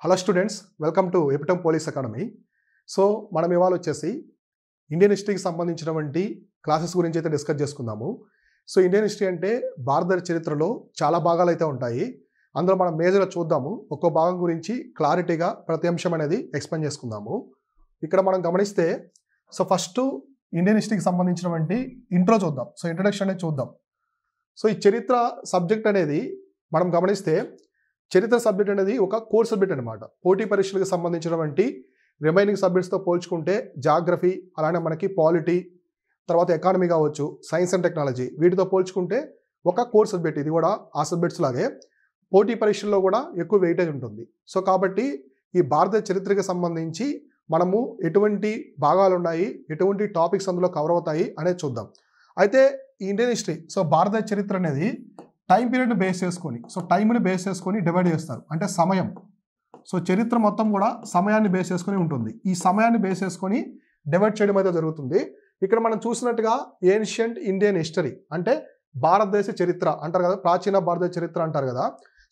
Hello students, welcome to ఎపిటమ్ police academy. So మనం ఇవాళ వచ్చేసి ఇండియన్ హిస్టరీకి సంబంధించినటువంటి క్లాసెస్ గురించి అయితే డిస్కస్ చేసుకుందాము. సో ఇండియన్ హిస్టరీ అంటే భారత చరిత్రలో చాలా భాగాలు అయితే ఉంటాయి. అందులో మనం మేజర్గా చూద్దాము. ఒక్కో భాగం గురించి క్లారిటీగా ప్రతి అంశం అనేది ఎక్స్ప్లెయిన్ చేసుకుందాము. ఇక్కడ మనం గమనిస్తే సో ఫస్ట్ ఇండియన్ హిస్టరీకి సంబంధించినటువంటి ఇంట్రో చూద్దాం. సో ఇంట్రడక్షన్ అనేది చూద్దాం. సో ఈ చరిత్ర సబ్జెక్ట్ అనేది మనం గమనిస్తే చరిత్ర సబ్జెక్ట్ అనేది ఒక కోర్ సబ్జెక్ట్ అనమాట. పోటీ పరీక్షలకు సంబంధించినటువంటి రిమైనింగ్ సబ్జెక్ట్స్తో పోల్చుకుంటే జాగ్రఫీ, అలానే మనకి పాలిటీ, తర్వాత ఎకానమీ కావచ్చు, సైన్స్ అండ్ టెక్నాలజీ, వీటితో పోల్చుకుంటే ఒక కోర్ సబ్జెక్ట్. ఇది కూడా ఆ సబ్జెక్ట్స్ లాగే పోటీ పరీక్షల్లో కూడా ఎక్కువ వెయిటేజ్ ఉంటుంది. సో కాబట్టి ఈ భారత చరిత్రకి సంబంధించి మనము ఎటువంటి భాగాలు ఉన్నాయి, ఎటువంటి టాపిక్స్ అందులో కవర్ అవుతాయి అనేది చూద్దాం. అయితే ఈ ఇండియన్ హిస్టరీ, సో భారత చరిత్ర అనేది టైం పీరియడ్ని బేస్ చేసుకొని, సో టైంని బేస్ చేసుకొని డివైడ్ చేస్తారు. అంటే సమయం, సో చరిత్ర మొత్తం కూడా సమయాన్ని బేస్ చేసుకొని ఉంటుంది. ఈ సమయాన్ని బేస్ చేసుకొని డివైడ్ చేయడం అయితే జరుగుతుంది. ఇక్కడ మనం చూసినట్టుగా ఏన్షియంట్ ఇండియన్ హిస్టరీ అంటే భారతదేశ చరిత్ర అంటారు కదా, ప్రాచీన భారతదేశ చరిత్ర అంటారు కదా.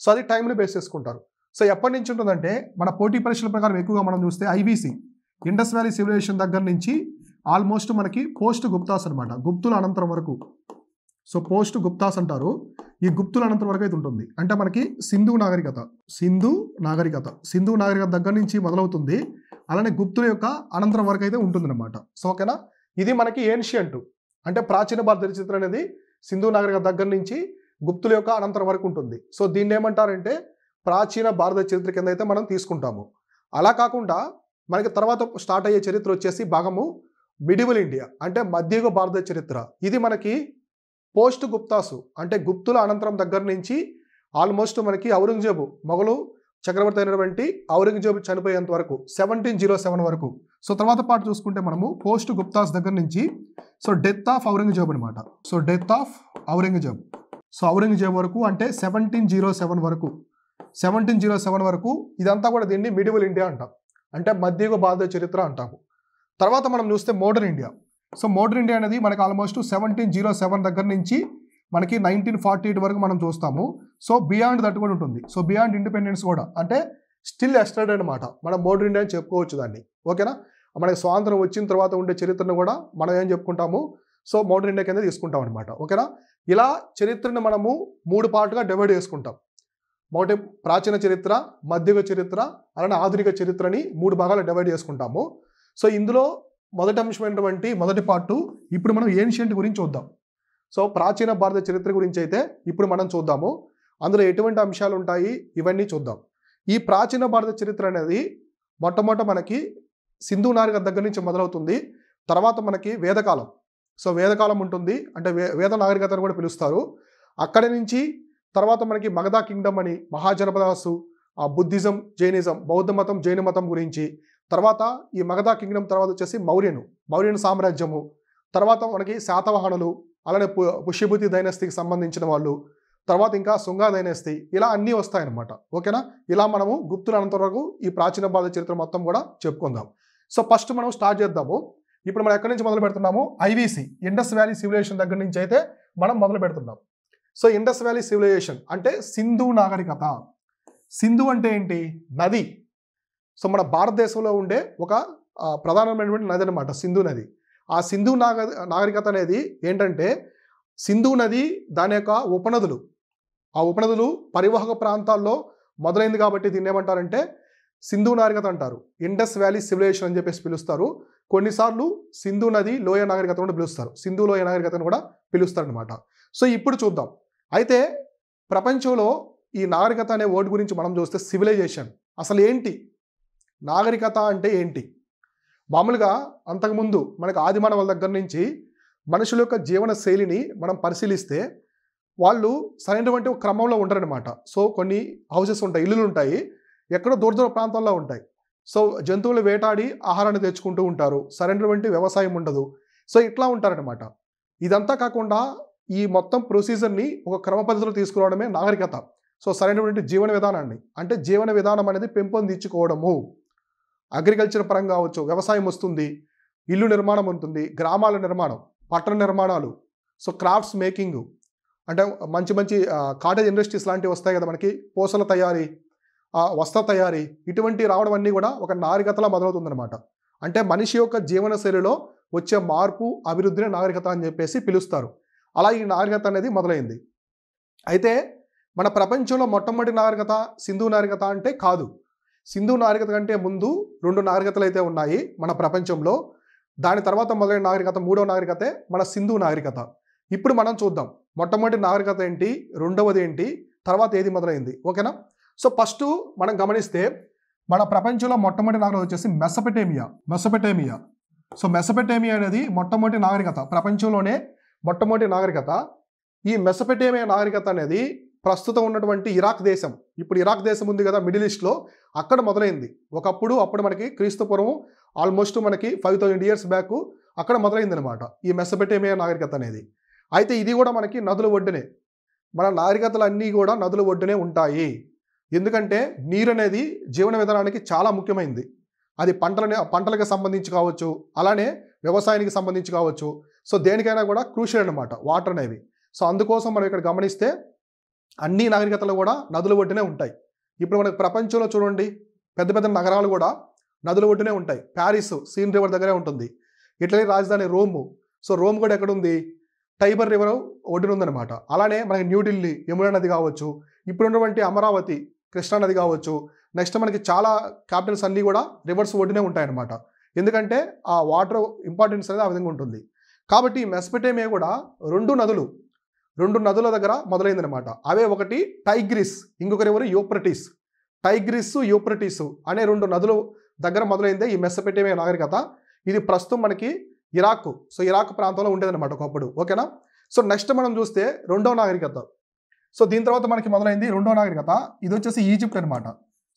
సో అది టైంని బేస్ చేసుకుంటారు. సో ఎప్పటి నుంచి ఉంటుందంటే మన పోటీ పరీక్షల ప్రకారం ఎక్కువగా మనం చూస్తే ఐబీసీ, ఇండస్ వ్యాలీ సివిలైజేషన్ దగ్గర నుంచి ఆల్మోస్ట్ మనకి పోస్ట్ గుప్తాస్ అనమాట, గుప్తుల అనంతరం వరకు. సో పోస్ట్ గుప్తాస్ అంటారు. ఈ గుప్తుల అనంతరం వరకు అయితే ఉంటుంది. అంటే మనకి సింధు నాగరికత దగ్గర నుంచి మొదలవుతుంది. అలానే గుప్తుల యొక్క అనంతరం వరకు అయితే ఉంటుందన్నమాట. సో ఓకేనా, ఇది మనకి ఏన్షియంట్ అంటే ప్రాచీన భారత చరిత్ర అనేది సింధు నాగరికత దగ్గర నుంచి గుప్తుల యొక్క అనంతరం వరకు ఉంటుంది. సో దీన్ని ఏమంటారంటే ప్రాచీన భారత చరిత్ర కింద అయితే మనం తీసుకుంటాము. అలా కాకుండా మనకి తర్వాత స్టార్ట్ అయ్యే చరిత్ర వచ్చేసి భాగము మిడివల్ ఇండియా అంటే మధ్యయుగ భారత చరిత్ర. ఇది మనకి పోస్ట్ గుప్తాసు అంటే గుప్తుల అనంతరం దగ్గర నుంచి ఆల్మోస్ట్ మనకి ఔరంగజేబు, మొఘలు చక్రవర్తి అయినటువంటి ఔరంగజేబు చనిపోయేంత వరకు 1707 వరకు. సో తర్వాత పాటు చూసుకుంటే మనము పోస్ట్ గుప్తాస్ దగ్గర నుంచి సో డెత్ ఆఫ్ ఔరంగజేబు అనమాట. So death of Aurangzeb, so Aurangzeb వరకు అంటే 1707 వరకు ఇదంతా కూడా దీన్ని మిడివల్ ఇండియా అంటాం, అంటే మధ్యయుగ భారత చరిత్ర అంటాము. తర్వాత మనం చూస్తే modern India. So modern India అనేది మనకి ఆల్మోస్ట్ 1707 దగ్గర నుంచి మనకి 1948 వరకు మనం చూస్తాము. సో బియాండ్ దట్ కూడా ఉంటుంది. సో బియాండ్ ఇండిపెండెన్స్ కూడా అంటే స్టిల్ ఎస్టర్డే అనమాట, మనం మోడర్న్ ఇండియా అని చెప్పుకోవచ్చు దాన్ని. ఓకేనా, మనకి స్వాతంత్రం వచ్చిన తర్వాత ఉండే చరిత్రను కూడా మనం ఏం చెప్పుకుంటాము, సో మోడర్న్ ఇండియా కింద తీసుకుంటాం అనమాట. ఓకేనా, ఇలా చరిత్రను మనము 3 పార్ట్గా డివైడ్ చేసుకుంటాం. ఒకటి ప్రాచీన చరిత్ర, మధ్యయుగ చరిత్ర, అలానే ఆధునిక చరిత్రని 3 భాగాలు డివైడ్ చేసుకుంటాము. సో ఇందులో మొదటి అంశమైనటువంటి మొదటి పార్టు ఇప్పుడు మనం ఏన్షియంట్ గురించి చూద్దాం. సో ప్రాచీన భారత చరిత్ర గురించి అయితే ఇప్పుడు మనం చూద్దాము. అందులో ఎటువంటి అంశాలు ఉంటాయి ఇవన్నీ చూద్దాం. ఈ ప్రాచీన భారత చరిత్ర అనేది మొట్టమొదట మనకి సింధు నాగరికత దగ్గర నుంచి మొదలవుతుంది. తర్వాత మనకి వేదకాలం, సో వేదకాలం ఉంటుంది, అంటే వేద నాగరికత అని కూడా పిలుస్తారు. అక్కడి నుంచి తర్వాత మనకి మగధ కింగ్డమ్ అని, మహాజనపదాసు, బుద్ధిజం, జైనిజం, బౌద్ధ మతం, జైన మతం గురించి, తర్వాత ఈ మగధ కింగ్డమ్ తర్వాత వచ్చేసి మౌర్యన్ సామ్రాజ్యము, తర్వాత మనకి శాతవాహనులు, అలానే పుష్యభూతి డైనస్టీకి సంబంధించిన వాళ్ళు, తర్వాత ఇంకా శుంగా డైనస్టీ, ఇలా అన్నీ వస్తాయన్నమాట. ఓకేనా, ఇలా మనము గుప్తుల అనంతరం వరకు ఈ ప్రాచీన భారత చరిత్ర మొత్తం కూడా చెప్పుకుందాం. సో ఫస్ట్ మనం స్టార్ట్ చేద్దాము. ఇప్పుడు మనం ఎక్కడి నుంచి మొదలు పెడుతున్నాము, ఐవీసీ, ఇండస్ వ్యాలీ సివిలైజేషన్ దగ్గర నుంచి అయితే మనం మొదలు పెడుతున్నాం. సో ఇండస్ వ్యాలీ సివిలైజేషన్ అంటే సింధు నాగరికత. సింధు అంటే ఏంటి, నది. సో మన భారతదేశంలో ఉండే ఒక ప్రధానమైనటువంటి నది అనమాట సింధు నది. ఆ సింధు నాగరికత అనేది ఏంటంటే సింధు నది దాని యొక్క ఉపనదులు, ఆ ఉపనదులు పరివాహక ప్రాంతాల్లో మొదలైంది కాబట్టి దీన్ని ఏమంటారంటే సింధు నాగరికత అంటారు. ఇండస్ వ్యాలీ సివిలైజేషన్ అని చెప్పేసి పిలుస్తారు. కొన్నిసార్లు సింధు నది లోయ నాగరికత కూడా పిలుస్తారు, సింధు లోయ నాగరికతను కూడా పిలుస్తారు అనమాట. సో ఇప్పుడు చూద్దాం. అయితే ప్రపంచంలో ఈ నాగరికత అనే వర్డ్ గురించి మనం చూస్తే సివిలైజేషన్ అసలు ఏంటి, నాగరికత అంటే ఏంటి. మామూలుగా అంతకుముందు మనకు ఆదిమానవుల దగ్గర నుంచి మనుషుల యొక్క జీవన శైలిని మనం పరిశీలిస్తే వాళ్ళు సరైనటువంటి ఒక క్రమంలో ఉంటారనమాట. సో కొన్ని హౌసెస్ ఉంటాయి, ఇల్లులు ఉంటాయి, ఎక్కడో దూర దూర ప్రాంతాల్లో ఉంటాయి. సో జంతువులు వేటాడి ఆహారాన్ని తెచ్చుకుంటూ ఉంటారు, సరైనటువంటి వ్యవసాయం ఉండదు. సో ఇట్లా ఉంటారనమాట. ఇదంతా కాకుండా ఈ మొత్తం ప్రొసీజర్ని ఒక క్రమ పద్ధతిలో తీసుకురావడమే నాగరికత. సో సరైనటువంటి జీవన విధానాన్ని, అంటే జీవన విధానం అనేది పెంపొందించుకోవడము. అగ్రికల్చర్ పరంగా కావచ్చు, వ్యవసాయం వస్తుంది, ఇల్లు నిర్మాణం ఉంటుంది, గ్రామాల నిర్మాణం, పట్టణ నిర్మాణాలు, సో క్రాఫ్ట్స్ మేకింగ్, అంటే మంచి మంచి కాటేజ్ ఇండస్ట్రీస్ లాంటివి వస్తాయి కదా మనకి, పూసల తయారీ, వస్త్ర తయారీ ఇటువంటి రావడం అన్నీ కూడా ఒక నాగరికతలా మొదలవుతుందన్నమాట. అంటే మనిషి యొక్క జీవన శైలిలో వచ్చే మార్పు అభివృద్ధిని నాగరికత అని చెప్పేసి పిలుస్తారు. అలా ఈ నాగరికత అనేది మొదలైంది. అయితే మన ప్రపంచంలో మొట్టమొదటి నాగరికత సింధు నాగరికత అంటే కాదు. సింధు నాగరికత కంటే ముందు 2 నాగరికతలు అయితే ఉన్నాయి మన ప్రపంచంలో. దాని తర్వాత మొదలైన నాగరికత, మూడవ నాగరికతే మన సింధు నాగరికత. ఇప్పుడు మనం చూద్దాం మొట్టమొదటి నాగరికత ఏంటి, రెండవది ఏంటి, తర్వాత ఏది మొదలైంది. ఓకేనా? సో ఫస్ట్ మనం గమనిస్తే మన ప్రపంచంలో మొట్టమొదటి నాగరికత వచ్చేసి మెసొపొటేమియా. సో మెసొపొటేమియా అనేది మొట్టమొదటి నాగరికత, ప్రపంచంలోనే మొట్టమొదటి నాగరికత. ఈ మెసొపొటేమియా నాగరికత అనేది ప్రస్తుతం ఉన్నటువంటి ఇరాక్ దేశం, ఇప్పుడు ఇరాక్ దేశం ఉంది కదా మిడిల్ ఈస్ట్లో, అక్కడ మొదలైంది. అప్పుడు మనకి క్రీస్తు పూర్వం ఆల్మోస్ట్ మనకి 5000 ఇయర్స్ బ్యాక్ అక్కడ మొదలైంది అనమాట ఈ మెసొపొటేమియా నాగరికత అనేది. అయితే ఇది కూడా మనకి నదుల ఒడ్డునే, మన నాగరికతలు అన్నీ కూడా నదుల ఒడ్డునే ఉంటాయి. ఎందుకంటే నీరు అనేది జీవన విధానానికి చాలా ముఖ్యమైనది. అది పంటలకు సంబంధించి కావచ్చు, అలానే వ్యవసాయానికి సంబంధించి కావచ్చు. సో దేనికైనా కూడా క్రూషియల్ అనమాట వాటర్ అనేవి. సో అందుకోసం మనం ఇక్కడ గమనిస్తే అన్ని నాగరికతలు కూడా నదుల ఒడ్డునే ఉంటాయి. ఇప్పుడు మనకు ప్రపంచంలో చూడండి పెద్ద పెద్ద నగరాలు కూడా నదుల ఒడ్డునే ఉంటాయి. ప్యారిస్ సీన్ రివర్ దగ్గరే ఉంటుంది. ఇటలీ రాజధాని రోమ్, సో రోమ్ కూడా ఎక్కడ ఉంది, టైబర్ రివర్ ఒడ్డున ఉందన్నమాట. అలానే మనకి న్యూఢిల్లీ యమునా నది కావచ్చు, ఇప్పుడు ఉన్నటువంటి అమరావతి కృష్ణా నది కావచ్చు. నెక్స్ట్ మనకి చాలా క్యాపిటల్స్ అన్నీ కూడా రివర్స్ ఒడ్డునే ఉంటాయన్నమాట. ఎందుకంటే ఆ వాటర్ ఇంపార్టెన్స్ అనేది ఆ విధంగా ఉంటుంది. కాబట్టి మెసొపొటేమియా కూడా 2 నదుల దగ్గర మొదలైందనమాట. అవే ఒకటి టైగ్రిస్, ఇంకొక రివర్ యూఫ్రటీస్. టైగ్రిస్, యూఫ్రటీస్ అనే 2 నదుల దగ్గర మొదలైందే ఈ మెసొపొటేమియా నాగరికత. ఇది ప్రస్తుతం మనకి ఇరాక్, సో ఇరాక్ ప్రాంతంలో ఉండేదన్నమాట ఒకప్పుడు. ఓకేనా? సో నెక్స్ట్ మనం చూస్తే రెండవ నాగరికత. సో దీని తర్వాత మనకి మొదలైంది రెండవ నాగరికత. ఇది వచ్చేసి ఈజిప్ట్ అనమాట.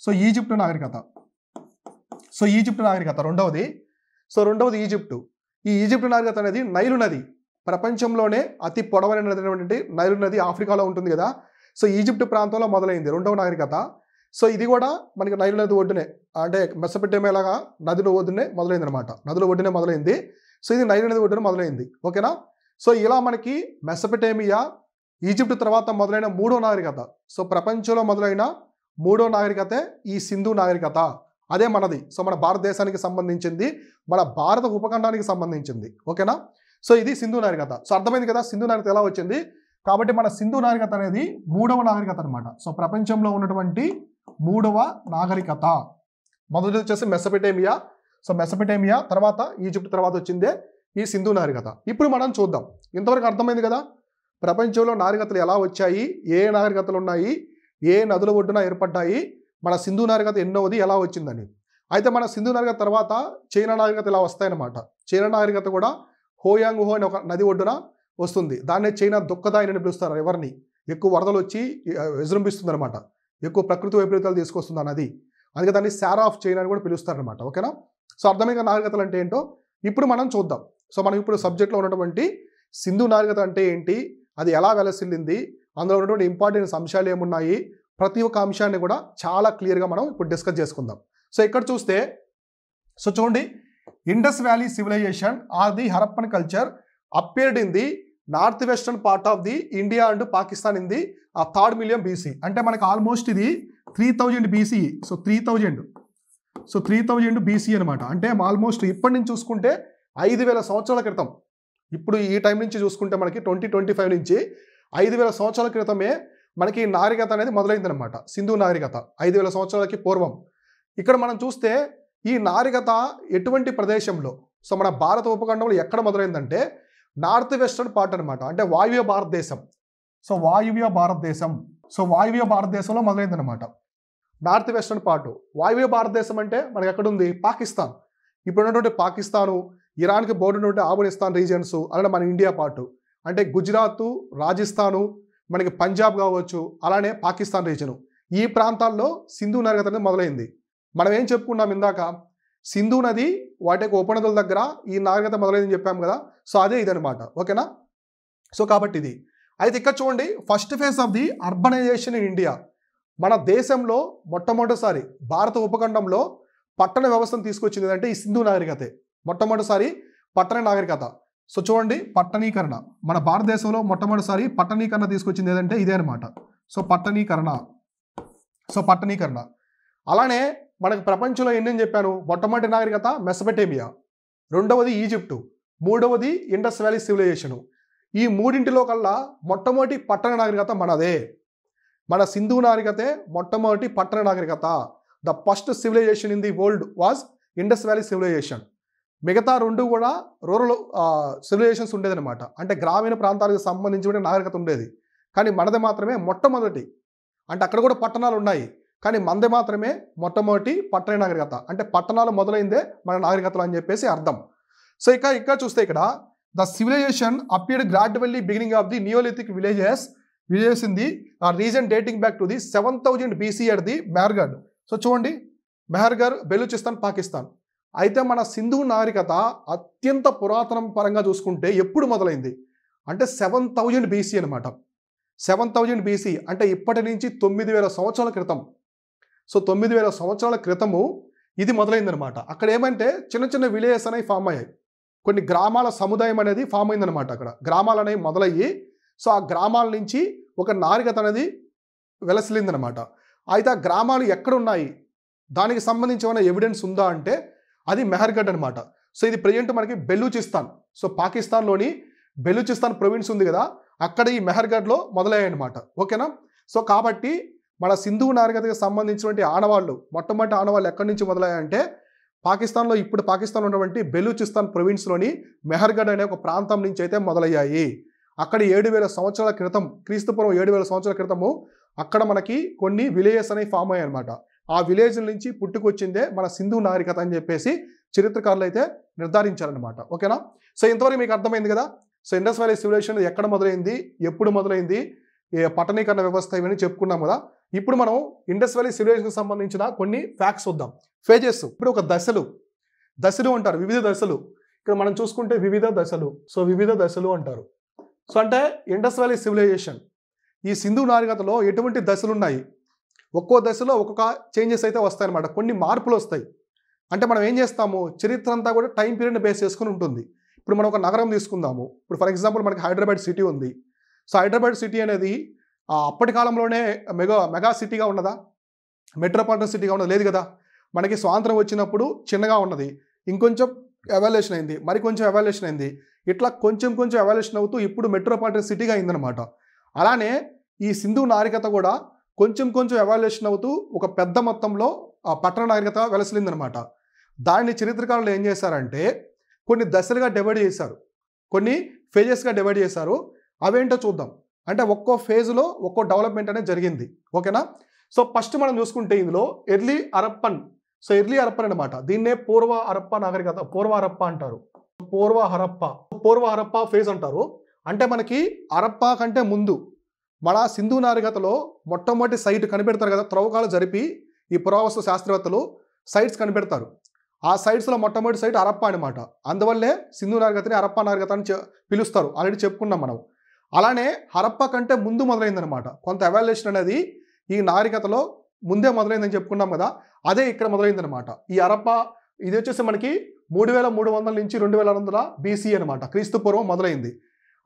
సో ఈజిప్ట్ నాగరికత రెండవది. సో రెండవది ఈజిప్టు. ఈ ఈజిప్ట్ నాగరికత అనేది నైలు నది, ప్రపంచంలోనే అతి పొడవైన నది అయినటువంటి నైలు నది ఆఫ్రికాలో ఉంటుంది కదా. సో ఈజిప్ట్ ప్రాంతంలో మొదలైంది రెండవ నాగరికత. సో ఇది కూడా మనకి నైలు నది ఒడ్డునే, అంటే మెసొపొటేమియా లాగా నదుల ఒడ్డునే మొదలైంది అనమాట. నదుల ఒడ్డునే మొదలైంది. సో ఇది నైలు నది ఒడ్డున మొదలైంది. ఓకేనా? సో ఇలా మనకి మెసొపొటేమియా, ఈజిప్ట్ తర్వాత మొదలైన 3వ నాగరికత. సో ప్రపంచంలో మొదలైన 3వ నాగరికతే ఈ సింధు నాగరికత. అదే మనది. సో మన భారతదేశానికి సంబంధించింది, మన భారత ఉపఖండానికి సంబంధించింది. ఓకేనా? సో ఇది సింధు నాగరికత. సో అర్థమైంది కదా సింధు నాగరికత ఎలా వచ్చింది. కాబట్టి మన సింధు నాగరికత అనేది 3వ నాగరికత అనమాట. సో ప్రపంచంలో ఉన్నటువంటి 3వ నాగరికత. మొదటి వచ్చేసి మెసొపొటేమియా. సో మెసొపొటేమియా తర్వాత ఈజిప్ట్ తర్వాత వచ్చిందే ఈ సింధు నాగరికత. ఇప్పుడు మనం చూద్దాం. ఇంతవరకు అర్థమైంది కదా ప్రపంచంలో నాగరికతలు ఎలా వచ్చాయి, ఏ నాగరికతలు ఉన్నాయి, ఏ నదుల ఒడ్డున ఏర్పడ్డాయి, మన సింధు నాగరికత ఎన్నోది ఎలా వచ్చిందని. అయితే మన సింధు నాగరికత తర్వాత చైనా నాగరికత ఇలా వస్తాయన్నమాట. చైనా నాగరికత కూడా హోయాంగ్ హో అనే ఒక నది ఒడ్డున వస్తుంది. దాన్నే చైనా దుఃఖదాయిని అని పిలుస్తారు. ఎవరిని ఎక్కువ వరదలు వచ్చి విజృంభిస్తుంది అనమాట, ఎక్కువ ప్రకృతి వైపరీత్యాలు తీసుకొస్తుంది ఆ నది. అందుకే దాన్ని శారా ఆఫ్ చైనా అని కూడా పిలుస్తారనమాట. ఓకేనా? సో అర్థమైన నాగరికతలు అంటే ఏంటో ఇప్పుడు మనం చూద్దాం. సో మనం ఇప్పుడు సబ్జెక్ట్లో ఉన్నటువంటి సింధు నాగరికత అంటే ఏంటి, అది ఎలా వెలసిల్లింది, అందులో ఉన్నటువంటి ఇంపార్టెన్స్ అంశాలు ఏమున్నాయి, ప్రతి ఒక్క అంశాన్ని కూడా చాలా క్లియర్గా మనం ఇప్పుడు డిస్కస్ చేసుకుందాం. సో ఇక్కడ చూస్తే, సో చూడండి, Indus valley civilization or the Harappan culture appeared in the north western part of the India and Pakistan in the 3rd million BC. అంటే మనకి ఆల్మోస్ట్ ఇది 3000 BCE. సో 3000 BC అనమాట. అంటే ఆల్మోస్ట్ ఇప్పటి నుంచి చూసుకుంటే 5000 సంవత్సరాల క్రితం, ఇప్పుడు ఈ టైం నుంచి చూసుకుంటే మనకి 2025 నుంచి 5000 సంవత్సరాల క్రితమే మనకి నాగరికత అనేది మొదలైందనమాట. సింధు నాగరికత 5000 సంవత్సరాలకి పూర్వం. ఇక్కడ మనం చూస్తే ఈ నాగరికత ఎటువంటి ప్రదేశంలో, సో మన భారత ఉపఖండంలో ఎక్కడ మొదలైందంటే నార్త్ వెస్టర్న్ పార్ట్ అనమాట. అంటే వాయువ్య భారతదేశం. సో వాయువ్య భారతదేశంలో మొదలైందనమాట నార్త్ వెస్టర్న్ పార్ట్. వాయువ్య భారతదేశం అంటే మనకి ఎక్కడ ఉంది, పాకిస్తాన్. ఇప్పుడు ఉన్నటువంటి పాకిస్తాను, ఇరాన్కి బోర్డు ఉన్నటువంటి ఆఫ్ఘనిస్తాన్ రీజియన్స్, అలానే మన ఇండియా పార్ట్ అంటే గుజరాత్, రాజస్థాను, మనకి పంజాబ్ కావచ్చు, అలానే పాకిస్తాన్ రీజను. ఈ ప్రాంతాల్లో సింధు నాగరికత అనేది మొదలైంది. మనం ఏం చెప్పుకున్నాం ఇందాక, సింధు నది వాటి యొక్క ఉపనదుల దగ్గర ఈ నాగరికత మొదలైందని చెప్పాం కదా. సో అదే ఇదనమాట. ఓకేనా? సో కాబట్టి ఇది అయితే ఇక్కడ చూడండి, first phase of the urbanization in India. మన దేశంలో మొట్టమొదటిసారి భారత ఉపఖండంలో పట్టణ వ్యవస్థను తీసుకొచ్చింది అంటే ఈ సింధు నాగరికతే. మొట్టమొదటిసారి పట్టణ నాగరికత. సో చూడండి, పట్టణీకరణ. మన భారతదేశంలో మొట్టమొదటిసారి పట్టణీకరణ తీసుకొచ్చింది ఏదంటే ఇదే అనమాట. సో పట్టణీకరణ. అలానే మనకు ప్రపంచంలో ఎన్ని చెప్పాను, మొట్టమొదటి నాగరికత మెసపెటేమియా, రెండవది ఈజిప్టు, మూడవది ఇండస్ వ్యాలీ సివిలైజేషను. ఈ మూడింటిలో కల్లా మొట్టమొదటి పట్టణ నాగరికత మనదే. మన సింధు నాగరికతే మొట్టమొదటి పట్టణ నాగరికత. The first civilization in the world was Indus valley civilization. మిగతా రెండు కూడా రూరల్ సివిలైజేషన్స్ ఉండేదన్నమాట, అంటే గ్రామీణ ప్రాంతాలకు సంబంధించిన నాగరికత ఉండేది. కానీ మనది మాత్రమే మొట్టమొదటి, అంటే అక్కడ కూడా పట్టణాలు ఉన్నాయి కానీ మనది మాత్రమే మొట్టమొదటి పట్టణ నాగరికత, అంటే పట్టణాలు మొదలైందే మన నాగరికతలు అని చెప్పేసి అర్థం. సో ఇక్కడ చూస్తే ఇక్కడ the civilization appeared gradually beginning of the neolithic villages in the region dating back to the 7000 BC at the Mehrgarh. So చూడండి, మెహర్గఢ్ బెలూచిస్తాన్, పాకిస్తాన్. అయితే మన సింధు నాగరికత అత్యంత పురాతన పరంగా చూసుకుంటే ఎప్పుడు మొదలైంది అంటే 7000 BC అనమాట. 7000 BC అంటే ఇప్పటి నుంచి 9000 సంవత్సరాల క్రితం. సో 9000 సంవత్సరాల క్రితము ఇది మొదలైందనమాట. అక్కడ ఏమంటే చిన్న చిన్న విలేజెస్ అనేవి ఫామ్ అయ్యాయి, కొన్ని గ్రామాల సముదాయం అనేది ఫామ్ అయిందనమాట. అక్కడ గ్రామాలు అనేవి మొదలయ్యి, సో ఆ గ్రామాల నుంచి ఒక నాగరికత అనేది వెలసిలిందనమాట. అయితే ఆ గ్రామాలు ఎక్కడ ఉన్నాయి, దానికి సంబంధించిన ఎవిడెన్స్ ఉందా అంటే అది మెహర్గఢ్ అనమాట. సో ఇది ప్రజెంట్ మనకి బెలూచిస్తాన్, సో పాకిస్తాన్లోని బెలూచిస్తాన్ ప్రొవిన్స్ ఉంది కదా, అక్కడ ఈ మెహర్గఢ్లో మొదలయ్యాయి అనమాట. ఓకేనా. సో కాబట్టి మన సింధు నాగరికతకి సంబంధించినటువంటి ఆనవాళ్ళు, మొట్టమొదటి ఆనవాళ్ళు ఎక్కడి నుంచి మొదలయ్యాయంటే పాకిస్తాన్లో, ఇప్పుడు పాకిస్తాన్ ఉన్నటువంటి బెలూచిస్తాన్ ప్రొవిన్స్లోని మెహర్గఢ్ అనే ఒక ప్రాంతం నుంచి అయితే మొదలయ్యాయి. అక్కడ 7000 సంవత్సరాల క్రితం, క్రీస్తుపూర్వం 7000 సంవత్సరాల క్రితము అక్కడ మనకి కొన్ని విలేజెస్ అనేవి ఫామ్ అయ్యాయి అనమాట. ఆ విలేజ్ నుంచి పుట్టుకొచ్చిందే మన సింధు నాగరికత అని చెప్పేసి చరిత్రకారులు అయితే నిర్ధారించారనమాట. ఓకేనా. సో ఇంతవరకు మీకు అర్థమైంది కదా. సో ఇండస్ వ్యాలీ సివిలైజేషన్ ఎక్కడ మొదలైంది, ఎప్పుడు మొదలైంది, పట్టణీకరణ వ్యవస్థ ఇవన్నీ చెప్పుకున్నాం కదా. ఇప్పుడు మనం ఇండస్ వ్యాలీ సివిలైజేషన్కి సంబంధించిన కొన్ని ఫ్యాక్ట్స్ చూద్దాం. ఫేజెస్, ఇప్పుడు ఒక దశలు అంటారు, వివిధ దశలు. ఇక్కడ మనం చూసుకుంటే వివిధ దశలు, సో వివిధ దశలు అంటారు. సో అంటే ఇండస్ వ్యాలీ సివిలైజేషన్ ఈ సింధు నాగరికతలో ఎటువంటి దశలు ఉన్నాయి, ఒక్కో దశలో ఒక్కొక్క చేంజెస్ అయితే వస్తాయన్నమాట, కొన్ని మార్పులు వస్తాయి. అంటే మనం ఏం చేస్తాము, చరిత్ర అంతా కూడా టైం పీరియడ్ని బేస్ చేసుకుని ఉంటుంది. ఇప్పుడు మనం ఒక నగరం తీసుకుందాము. ఇప్పుడు ఫర్ ఎగ్జాంపుల్ మనకి హైదరాబాద్ సిటీ ఉంది. సో హైదరాబాద్ సిటీ అనేది అప్పటి కాలంలోనే మెగా సిటీగా ఉన్నదా, మెట్రోపాలిటన్ సిటీగా ఉన్నది లేదు కదా. మనకి స్వాతంత్రం వచ్చినప్పుడు చిన్నగా ఉన్నది, ఇంకొంచెం ఎవాల్యుయేషన్ అయింది, మరి కొంచెం ఎవాల్యుయేషన్ అయింది, ఇట్లా కొంచెం ఎవాల్యుయేషన్ అవుతూ ఇప్పుడు మెట్రోపాలిటన్ సిటీగా అయిందనమాట. అలానే ఈ సింధు నాగరికత కూడా కొంచెం ఎవాల్యుయేషన్ అవుతూ ఒక పెద్ద మొత్తంలో పట్టణ నాగరికత వెలసిలిందనమాట. దాన్ని చరిత్రకారులు ఏం చేశారంటే కొన్ని దశలుగా డివైడ్ చేశారు, కొన్ని ఫేజెస్గా డివైడ్ చేశారు. అవేంటో చూద్దాం. అంటే ఒక్కో ఫేజ్లో ఒక్కో డెవలప్మెంట్ అనేది జరిగింది. ఓకేనా. సో ఫస్ట్ మనం చూసుకుంటే ఇందులో early Harappan. So early Harappan అనమాట, దీన్నే పూర్వ హరప్ప నాగరికత, పూర్వ హరప్ప అంటారు, పూర్వ హరప్ప ఫేజ్ అంటారు. అంటే మనకి హరప్ప కంటే ముందు మన సింధు నాగరికతలో మొట్టమొదటి సైట్ కనిపెడతారు కదా, త్రవ్వకాలు జరిపి ఈ పురావస్తు శాస్త్రవేత్తలు సైట్స్ కనిపెడతారు. ఆ సైట్స్లో మొట్టమొదటి సైట్ హరప్ప అనమాట. అందువల్లే సింధు నాగరికతని హరప్ప నాగరికత అని పిలుస్తారు, ఆల్రెడీ చెప్పుకున్నాం మనం. అలానే హరప్ప కంటే ముందు మొదలైందనమాట, కొంత ఎవాల్యుయేషన్ అనేది ఈ నాగరికతలో ముందే మొదలైందని చెప్పుకున్నాం కదా, అదే ఇక్కడ మొదలైందనమాట. ఈ హరప్ప ఇది వచ్చేసి మనకి 3300 నుంచి 2600 BC అనమాట, క్రీస్తు పూర్వం మొదలైంది.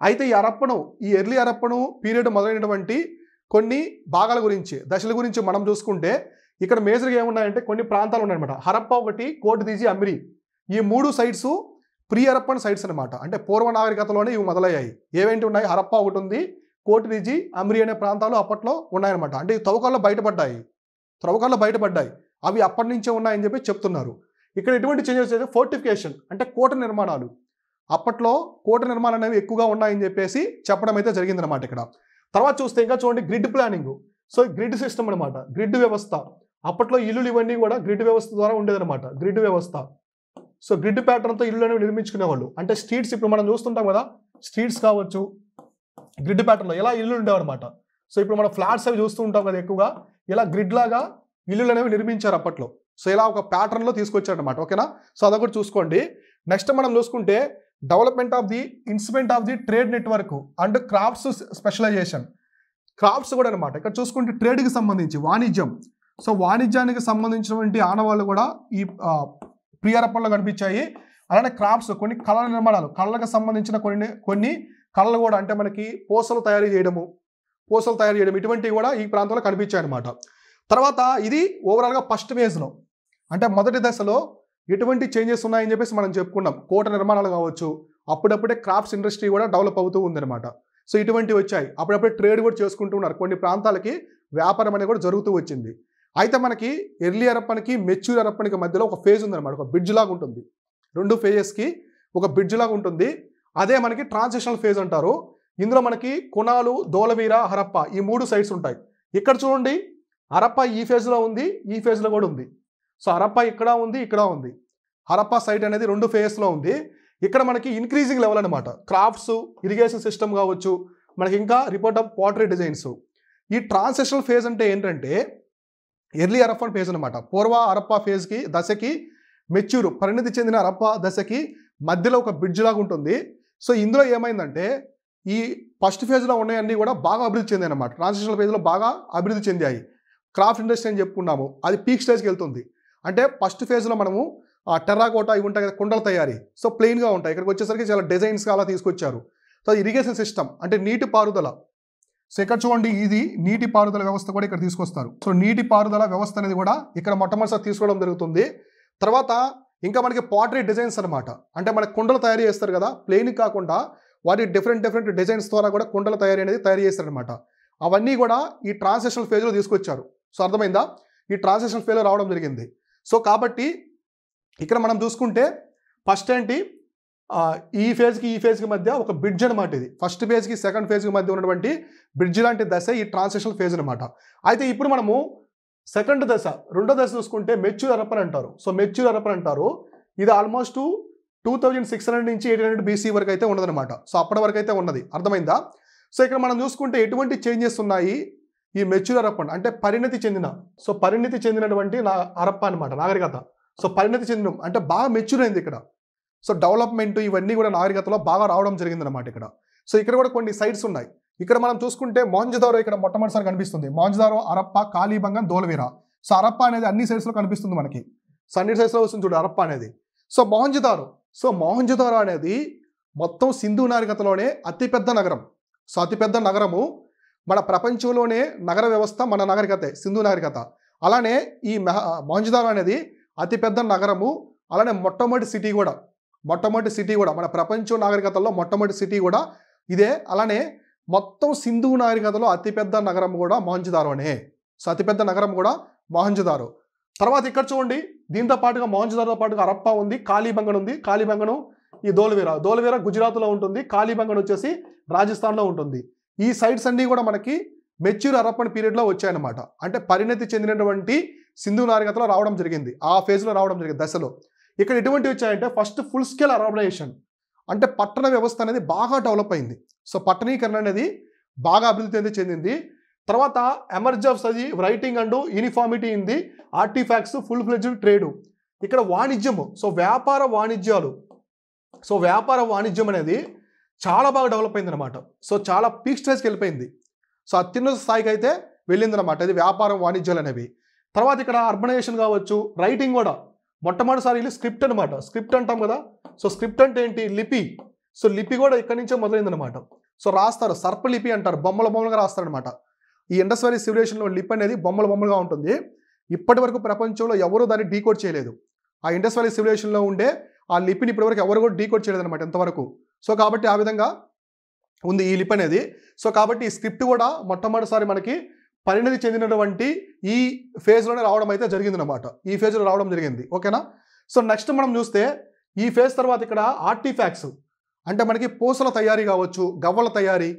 అయితే ఈ హరప్పను, ఈ ఎర్లీ హరప్పను పీరియడ్ మొదలైనటువంటి కొన్ని భాగాల గురించి, దశల గురించి మనం చూసుకుంటే ఇక్కడ మేజర్గా ఏమున్నాయంటే కొన్ని ప్రాంతాలు ఉన్నాయన్నమాట. హరప్ప ఒకటి, కోట్ దిజి, అమ్రి, ఈ 3 సైట్స్ ప్రీ హరప్పన్ సైట్స్ అనమాట. అంటే పూర్వ నాగరికతలోనే ఇవి మొదలయ్యాయి. ఏవేంటి ఉన్నాయి, హరప్ప ఒకటి ఉంది, కోట్ దిజి, అమ్రి అనే ప్రాంతాలు అప్పట్లో ఉన్నాయన్నమాట. అంటే ఈ త్రవ్వకాల్లో బయటపడ్డాయి, అవి అప్పటి నుంచే ఉన్నాయని చెప్పి చెప్తున్నారు. ఇక్కడ ఎటువంటి చేంజెస్ అయితే ఫోర్టిఫికేషన్, అంటే కోట నిర్మాణాలు, అప్పట్లో కోట నిర్మాణాలు అనేవి ఎక్కువగా ఉన్నాయని చెప్పేసి చెప్పడం అయితే జరిగిందనమాట ఇక్కడ. తర్వాత చూస్తే ఇంకా చూడండి grid planning. So grid system అనమాట, గ్రిడ్ వ్యవస్థ. అప్పట్లో ఇల్లులు ఇవన్నీ కూడా గ్రిడ్ వ్యవస్థ ద్వారా ఉండేదన్నమాట, గ్రిడ్ వ్యవస్థ. సో గ్రిడ్ ప్యాటర్న్తో ఇల్లు అనేవి నిర్మించుకునేవాళ్ళు. అంటే స్ట్రీట్స్, ఇప్పుడు మనం చూస్తుంటాం కదా, స్ట్రీట్స్ కావచ్చు, గ్రిడ్ ప్యాటర్న్లో ఇలా ఇల్లు ఉండేవన్నమాట. సో ఇప్పుడు మనం ఫ్లాట్స్ అవి చూస్తూ ఉంటాం కదా ఎక్కువగా, ఇలా గ్రిడ్ లాగా ఇల్లులు అనేవి నిర్మించారు అప్పట్లో. సో ఇలా ఒక ప్యాటర్న్లో తీసుకొచ్చారనమాట. ఓకేనా. సో అదొకటి చూసుకోండి. నెక్స్ట్ మనం చూసుకుంటే development of the instrument of the trade network and crafts specialization. Crafts కూడా అనమాట. ఇక్కడ చూసుకుంటే ట్రేడ్కి సంబంధించి వాణిజ్యం. సో వాణిజ్యానికి సంబంధించినటువంటి ఆనవాళ్ళు కూడా ఈ ప్రీ హరప్పన్లో కనిపించాయి. అలానే క్రాఫ్ట్స్, కొన్ని కళల నిర్మాణాలు, కళలకు సంబంధించిన కొన్ని కళలు కూడా, అంటే మనకి పూసలు తయారు చేయడం, ఇటువంటివి కూడా ఈ ప్రాంతంలో కనిపించాయి అనమాట. తర్వాత ఇది ఓవరాల్గా ఫస్ట్ ఫేజ్లో, అంటే మొదటి దశలో ఎటువంటి చేంజెస్ ఉన్నాయని చెప్పేసి మనం చెప్పుకున్నాం. కోట నిర్మాణాలు కావచ్చు, అప్పుడప్పుడే క్రాఫ్ట్స్ ఇండస్ట్రీ కూడా డెవలప్ అవుతూ ఉందన్నమాట. సో ఇటువంటివి వచ్చాయి. అప్పుడప్పుడే ట్రేడ్ కూడా చేసుకుంటూ ఉన్నారు. కొన్ని ప్రాంతాలకి వ్యాపారం అనేది కూడా జరుగుతూ వచ్చింది. అయితే మనకి ఎర్లీ హరప్పన్కి మెచ్యూర్ హరప్పన్కి మధ్యలో ఒక ఫేజ్ ఉందన్నమాట. ఒక బ్రిడ్జ్ లాగా ఉంటుంది. 2 ఫేజెస్కి ఒక బ్రిడ్జ్ లాగా ఉంటుంది. అదే మనకి ట్రాన్సిషనల్ ఫేజ్ అంటారు. ఇందులో మనకి కునాలు, ధోలవీర, హరప్ప ఈ 3 సైట్స్ ఉంటాయి. ఇక్కడ చూడండి, హరప్ప ఈ ఫేజ్లో ఉంది, ఈ ఫేజ్లో కూడా ఉంది. సో హరప్ప ఇక్కడ ఉంది, ఇక్కడ ఉంది. హరప్ప సైట్ అనేది 2 ఫేజెస్లో ఉంది. ఇక్కడ మనకి ఇంక్రీజింగ్ లెవెల్ అనమాట. క్రాఫ్ట్స్, ఇరిగేషన్ సిస్టమ్ కావచ్చు, మనకి ఇంకా రిపోర్ట్ ఆఫ్ పాటరీ డిజైన్స్. ఈ ట్రాన్సిషనల్ ఫేజ్ అంటే ఏంటంటే ఎర్లీ హరప్పన్ ఫేజ్ అనమాట. పూర్వ హరప్ప ఫేజ్కి దశకి మెచ్యూర్ పరిణతి చెందిన హరప్ప దశకి మధ్యలో ఒక బ్రిడ్జ్ లాగా ఉంటుంది. సో ఇందులో ఏమైందంటే ఈ ఫస్ట్ ఫేజ్లో ఉన్నాయన్నీ కూడా బాగా అభివృద్ధి చెందాయి అనమాట. ట్రాన్సిషనల్ ఫేజ్లో బాగా అభివృద్ధి చెందాయి. క్రాఫ్ట్ ఇండస్ట్రీ అని చెప్పుకున్నాము, అది పీక్ స్టేజ్కి వెళ్తుంది. అంటే ఫస్ట్ ఫేజ్లో మనము టెర్రాకోటా ఇవి ఉంటాయి కదా, కుండల తయారీ, సో ప్లెయిన్గా ఉంటాయి. ఇక్కడికి వచ్చేసరికి చాలా డిజైన్స్గా అలా తీసుకొచ్చారు. సో ఇరిగేషన్ సిస్టమ్ అంటే నీటి పారుదల. సో ఇక్కడ చూడండి, ఇది నీటి పారుదల వ్యవస్థ కూడా ఇక్కడ తీసుకొస్తారు. సో నీటి పారుదల వ్యవస్థ అనేది కూడా ఇక్కడ మొట్టమొదటిసారి తీసుకోవడం జరుగుతుంది. తర్వాత ఇంకా మనకి పాటరీ డిజైన్స్ అనమాట. అంటే మనకి కుండలు తయారు చేస్తారు కదా, ప్లెయిన్ కాకుండా వాటి డిఫరెంట్ డిజైన్స్ ద్వారా కూడా కుండల తయారీ అనేది తయారు చేస్తారనమాట. అవన్నీ కూడా ఈ ట్రాన్సిషనల్ ఫేజ్లో తీసుకొచ్చారు. సో అర్థమైందా, ఈ ట్రాన్సిషనల్ ఫేజ్లో రావడం జరిగింది. సో కాబట్టి ఇక్కడ మనం చూసుకుంటే ఫస్ట్ ఏంటి, ఈ ఫేజ్కి మధ్య ఒక బ్రిడ్జ్ అనమాట. ఇది ఫస్ట్ ఫేజ్కి సెకండ్ ఫేజ్కి మధ్య ఉన్నటువంటి బ్రిడ్జ్ లాంటి దశ ఈ ట్రాన్సిషనల్ ఫేజ్ అనమాట. అయితే ఇప్పుడు మనము సెకండ్ దశ, రెండో దశ చూసుకుంటే మెచ్యూర్ హరప్పన్ అంటారు. సో మెచ్యూర్ హరప్పన్ అంటారు. ఇది ఆల్మోస్ట్ 2600 నుంచి 800 BC వరకు అయితే ఉన్నదనమాట. సో అప్పటి వరకు అయితే ఉన్నది. అర్థమైందా? సో ఇక్కడ మనం చూసుకుంటే ఎటువంటి చేంజెస్ ఉన్నాయి ఈ మెచ్యూర్ హరప్పన్ అంటే పరిణతి చెందినటువంటి హరప్ప అనమాట, నాగరికత. సో పరిణతి చెందిన అంటే బాగా మెచ్యూర్ అయింది ఇక్కడ. సో డెవలప్మెంట్ ఇవన్నీ కూడా నాగరికతలో బాగా రావడం జరిగిందనమాట ఇక్కడ. సో ఇక్కడ కూడా కొన్ని సైట్స్ ఉన్నాయి. ఇక్కడ మనం చూసుకుంటే మొహంజదారో ఇక్కడ మొట్టమొదటిసారి కనిపిస్తుంది. మొహంజదారో, హరప్ప, కాళీబంగన్, ధోలవీర. సో హరప్ప అనేది అన్ని సైట్స్లో కనిపిస్తుంది మనకి. సో అన్ని సైట్స్లో వస్తుంది చూడు హరప్ప అనేది. సో మొహంజదారో అనేది మొత్తం సింధు నాగరికతలోనే అతిపెద్ద నగరం. సో అతిపెద్ద నగరము మన ప్రపంచంలోనే నగర వ్యవస్థ మన నాగరికతే, సింధు నాగరికత. అలానే ఈ మొహంజదారో అనేది అతిపెద్ద నగరము. అలానే మొట్టమొదటి సిటీ కూడా మన ప్రపంచ నాగరికతల్లో మొట్టమొదటి సిటీ కూడా ఇదే. అలానే మొత్తం సింధు నాగరికతలో అతిపెద్ద నగరం కూడా మొహంజదారోనే. సో అతిపెద్ద నగరం కూడా మొహంజదారో. తర్వాత ఇక్కడ చూడండి, దీంతో పాటుగా మొహంజదారోతో పాటుగా హరప్ప ఉంది, కాళీబంగన్ ఉంది. కాళీబంగను ఈ ధోలవీర గుజరాత్లో ఉంటుంది. కాళీబంగన్ వచ్చేసి రాజస్థాన్లో ఉంటుంది. ఈ సైట్స్ అన్నీ కూడా మనకి మెచ్యూర్ హరప్పన్ పీరియడ్లో వచ్చాయన్నమాట. అంటే పరిణతి చెందినటువంటి సింధు నాగరికతలో రావడం జరిగింది, ఆ ఫేజ్లో రావడం జరిగింది దశలో. ఇక్కడ ఎటువంటి వచ్చాయంటే ఫస్ట్ ఫుల్ స్కేల్ అర్బనైజేషన్ అంటే పట్టణ వ్యవస్థ అనేది బాగా డెవలప్ అయింది. సో పట్టణీకరణ అనేది బాగా అభివృద్ధి చెందింది. తర్వాత emerge of study writing and uniformity in the artefacts, full fledged trade. ఇక్కడ వాణిజ్యము, సో వ్యాపార వాణిజ్యం అనేది చాలా బాగా డెవలప్ అయింది అనమాట. సో చాలా పీక్ స్టేజ్కి వెళ్ళిపోయింది. సో అత్యున్నత స్థాయికి అయితే వెళ్ళిందనమాట ఇది వ్యాపారం, వాణిజ్యాలు అనేవి. తర్వాత ఇక్కడ అర్బనైజేషన్ కావచ్చు, రైటింగ్ కూడా మొట్టమొదటిసారి ఇది స్క్రిప్ట్ అనమాట. స్క్రిప్ట్ అంటాం కదా, సో స్క్రిప్ట్ అంటే ఏంటి, లిపి. సో లిపి కూడా ఇక్కడి నుంచే మొదలైందనమాట. సో రాస్తారు, సర్పలిపి అంటారు, బొమ్మలుగా రాస్తారనమాట. ఈ ఇండస్ వ్యాలీ సివిలైజేషన్లో లిపి అనేది బొమ్మలుగా ఉంటుంది. ఇప్పటి వరకు ప్రపంచంలో ఎవరు దాన్ని డీకోడ్ చేయలేదు. ఆ ఇండస్ వ్యాలీ సివిలైజేషన్లో ఉండే ఆ లిపిని ఇప్పటివరకు ఎవరు కూడా డీకోడ్ చేయలేదు అనమాట ఎంతవరకు. సో కాబట్టి ఆ విధంగా ఉంది ఈ లిపి అనేది. సో కాబట్టి ఈ స్క్రిప్ట్ కూడా మొట్టమొదటిసారి మనకి పరిణతి చెందినటువంటి ఈ ఫేజ్లోనే రావడం అయితే జరిగిందనమాట. ఈ ఫేజ్లో రావడం జరిగింది. ఓకేనా? సో నెక్స్ట్ మనం చూస్తే ఈ ఫేజ్ తర్వాత ఇక్కడ ఆర్టిఫాక్ట్స్ అంటే మనకి పూసల తయారీ కావచ్చు, గవ్వల తయారీ,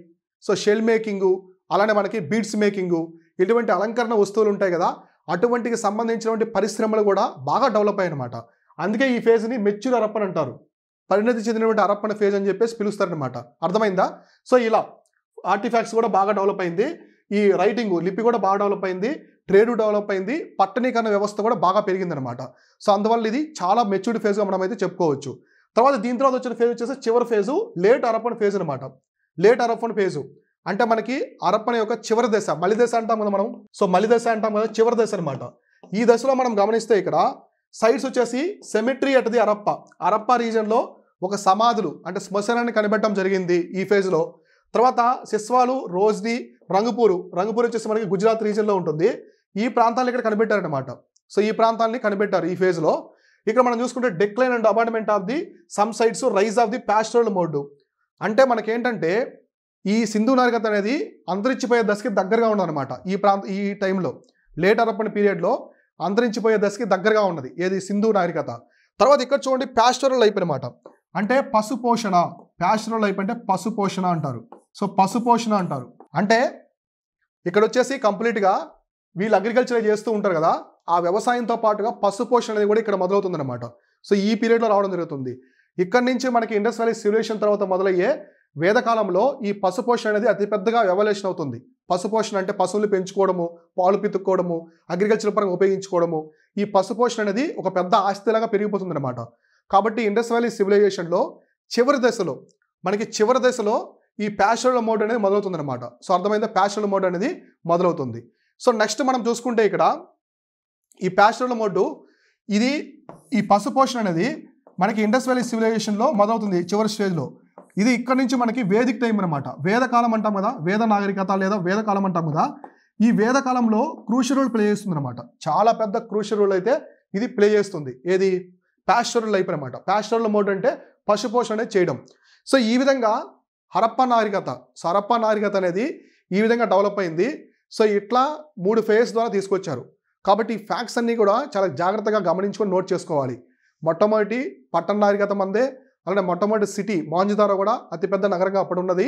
సో షెల్ మేకింగు, అలానే మనకి బీడ్స్ మేకింగు, ఇటువంటి అలంకరణ వస్తువులు ఉంటాయి కదా, అటువంటికి సంబంధించినటువంటి పరిశ్రమలు కూడా బాగా డెవలప్ అయ్యాయి అనమాట. అందుకే ఈ ఫేజ్ని మెచ్యూర్ హరప్పన్ అంటారు, పరిణతి చెందినటువంటి హరప్పన్ ఫేజ్ అని చెప్పేసి పిలుస్తారనమాట. అర్థమైందా? సో ఇలా ఆర్టిఫాక్ట్స్ కూడా బాగా డెవలప్ అయింది. ఈ రైటింగ్ లిపి కూడా బాగా డెవలప్ అయింది, ట్రేడ్ డెవలప్ అయింది, పట్టణీకరణ వ్యవస్థ కూడా బాగా పెరిగిందనమాట. సో అందువల్ల ఇది చాలా మెచ్యూర్డ్ ఫేజ్గా మనం అయితే చెప్పుకోవచ్చు. తర్వాత దీని తర్వాత వచ్చిన ఫేజ్ వచ్చేసి చివరి ఫేజు లేట్ హరప్పన్ ఫేజ్ అనమాట. లేట్ హరప్పన్ ఫేజు అంటే మనకి హరప్పన్ యొక్క చివరి దశ, మలి దశ అంటాం కదా మనం. సో మలి దశ అంటాం కదా, చివరి దశ అనమాట. ఈ దశలో మనం గమనిస్తే ఇక్కడ సైట్స్ వచ్చేసి సెమెట్రీ అట్ ది హరప్ప రీజన్లో ఒక సమాధులు అంటే శ్మశానాన్ని కనిపెట్టడం జరిగింది ఈ ఫేజ్లో. తర్వాత సిస్వాలు, రోజ్ని, రంగపూర్ వచ్చేసి మనకి గుజరాత్ రీజన్లో ఉంటుంది. ఈ ప్రాంతాలను ఇక్కడ కనిపెట్టారనమాట. సో ఈ ప్రాంతాన్ని కనిపెట్టారు ఈ ఫేజ్లో. ఇక్కడ మనం చూసుకుంటే decline and abandonment of the some sites, rise of the pastoral mode. అంటే మనకేంటంటే ఈ సింధు నాగరికత అనేది అంతరించిపోయే దశకి దగ్గరగా ఉన్నదన్నమాట. ఈ టైంలో లేట్ హరప్పన్ పీరియడ్లో అంతరించిపోయే దశకి దగ్గరగా ఉన్నది ఏది సింధు నాగరికత. తర్వాత ఇక్కడ చూడండి పాస్టరల్ లైఫ్ అనమాట. అంటే పశుపోషణ. పాస్టరల్ లైఫ్ అంటే పశుపోషణ అంటారు. సో పశుపోషణ అంటారు అంటే ఇక్కడ వచ్చేసి కంప్లీట్గా వీళ్ళు అగ్రికల్చర్ చేస్తూ ఉంటారు కదా, ఆ వ్యవసాయంతో పాటుగా పశుపోషణ అనేది కూడా ఇక్కడ మొదలవుతుందన్నమాట. సో ఈ పీరియడ్లో రావడం జరుగుతుంది. ఇక్కడ నుంచి మనకి ఇండస్ వ్యాలీ సివిలైజేషన్ తర్వాత మొదలయ్యే వేదకాలంలో ఈ పశుపోషణ అనేది అతిపెద్దగా ఎవల్యూషన్ అవుతుంది. పశుపోషణ అంటే పశువులు పెంచుకోవడము, పాలు పితుక్కోవడము, అగ్రికల్చర్ పరంగా ఉపయోగించుకోవడము, ఈ పశుపోషణ అనేది ఒక పెద్ద ఆస్తిలాగా పెరిగిపోతుంది అనమాట. కాబట్టి ఇండస్ వ్యాలీ సివిలైజేషన్లో చివరి దశలో ఈ పాస్టరల్ మోడ్ అనేది మొదలవుతుంది అనమాట. సో అర్థమైందా, పాస్టరల్ మోడ్ అనేది మొదలవుతుంది. సో నెక్స్ట్ మనం చూసుకుంటే ఇక్కడ ఈ పాస్టరల్ మోడ్ ఇది ఈ పశుపోషణ అనేది మనకి ఇండస్ వ్యాలీ సివిలైజేషన్లో మొదలవుతుంది చివరి స్టేజ్లో. ఇది ఇక్కడ నుంచి మనకి వేదిక్ టైం అనమాట. వేదకాలం అంటాం కదా, వేద నాగరికత లేదా వేదకాలం అంటాం కదా. ఈ వేదకాలంలో క్రూషియల్ రోల్ ప్లే చేస్తుంది అనమాట. చాలా పెద్ద క్రూషియల్ రోల్ అయితే ఇది ప్లే చేస్తుంది. ఏది పాస్టరల్ లైఫ్ అనమాట. పాస్టరల్ మోడ్ అంటే పశుపోషణ అనేది చేయడం. సో ఈ విధంగా హరప్పా నాగరికత అనేది ఈ విధంగా డెవలప్ అయింది. సో ఇట్లా 3 ఫేజ్ ద్వారా తీసుకొచ్చారు. కాబట్టి ఈ ఫ్యాక్ట్స్ అన్నీ కూడా చాలా జాగ్రత్తగా గమనించుకొని నోట్ చేసుకోవాలి. మొట్టమొదటి పట్టణ నాగరికత మందే, అలానే మొట్టమొదటి సిటీ మాంజుదారో కూడా అతిపెద్ద నగరంగా అప్పుడు ఉన్నది.